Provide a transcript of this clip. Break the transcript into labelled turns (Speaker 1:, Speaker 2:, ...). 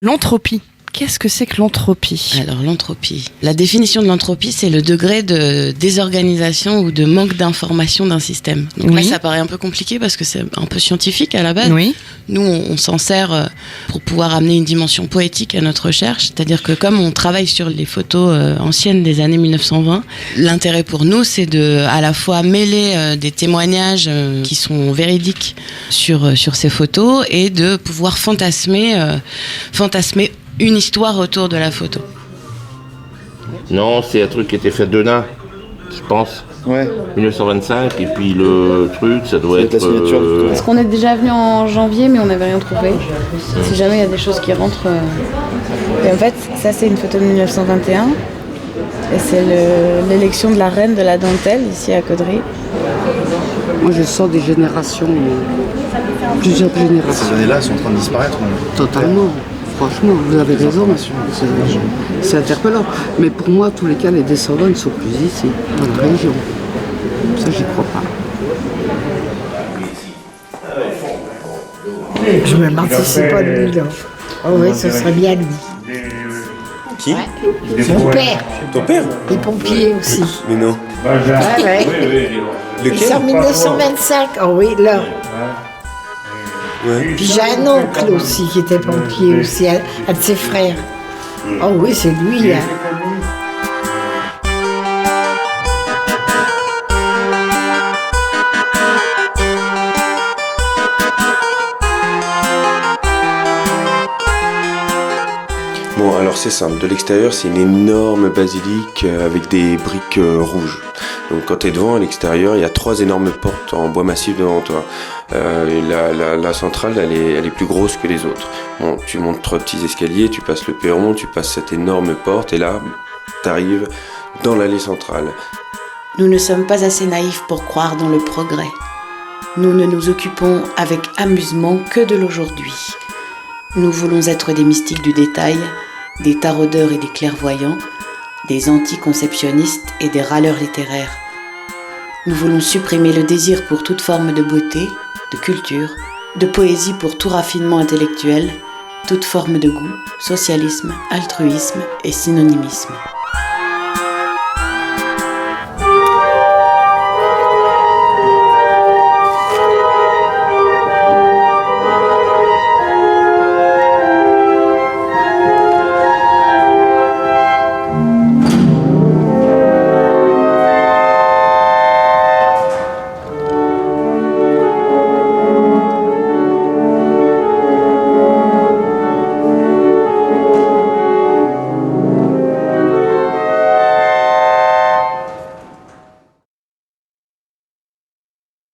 Speaker 1: L'entropie. Qu'est-ce que c'est que l'entropie ?
Speaker 2: Alors l'entropie. La définition de l'entropie, c'est le degré de désorganisation ou de manque d'information d'un système. Donc là, ça paraît un peu compliqué parce que c'est un peu scientifique à la base.
Speaker 1: Oui.
Speaker 2: Nous, on s'en sert pour pouvoir amener une dimension poétique à notre recherche. C'est-à-dire que comme on travaille sur les photos anciennes des années 1920, l'intérêt pour nous, c'est de à la fois mêler des témoignages qui sont véridiques sur ces photos et de pouvoir fantasmer une histoire autour de la photo.
Speaker 3: Non, c'est un truc qui était fait de nain, je pense.
Speaker 4: Ouais.
Speaker 3: 1925, et puis le truc, ça doit être...
Speaker 4: la signature du photo.
Speaker 5: Parce qu'on est déjà venu en janvier, mais on n'avait rien trouvé. Si jamais il y a des choses qui rentrent... Et en fait, ça c'est une photo de 1921. Et c'est l'élection de la reine de la dentelle, ici à Caudry.
Speaker 6: Moi je sens des générations, plusieurs générations.
Speaker 4: Ces années-là sont en train de disparaître.
Speaker 6: Totalement. Franchement, vous avez raison, c'est interpellant. Mais pour moi, tous les cas, les descendants ne sont plus ici, dans la région. Ça, j'y crois pas.
Speaker 7: Je me demande si c'est pas lui, là. Oh oui, ce serait bien lui.
Speaker 8: Qui ?
Speaker 7: Mon père.
Speaker 8: Ton père ?
Speaker 7: Les pompiers aussi.
Speaker 8: Mais non.
Speaker 7: Ouais. C'est en 1925. Oh oui, là.
Speaker 8: Ouais.
Speaker 7: Puis j'ai un oncle aussi qui était pompier aussi, un de ses frères. Oh oui, c'est lui, hein.
Speaker 8: Bon, alors c'est simple. De l'extérieur, c'est une énorme basilique avec des briques rouges. Donc quand tu es devant, à l'extérieur, il y a 3 énormes portes en bois massif devant toi. Et la centrale, elle est plus grosse que les autres. Bon, tu montes 3 petits escaliers, tu passes le perron, tu passes cette énorme porte, et là, tu arrives dans l'allée centrale.
Speaker 2: Nous ne sommes pas assez naïfs pour croire dans le progrès. Nous ne nous occupons avec amusement que de l'aujourd'hui. Nous voulons être des mystiques du détail, des taraudeurs et des clairvoyants, des anticonceptionnistes et des râleurs littéraires. Nous voulons supprimer le désir pour toute forme de beauté, de culture, de poésie pour tout raffinement intellectuel, toute forme de goût, socialisme, altruisme et synonymisme.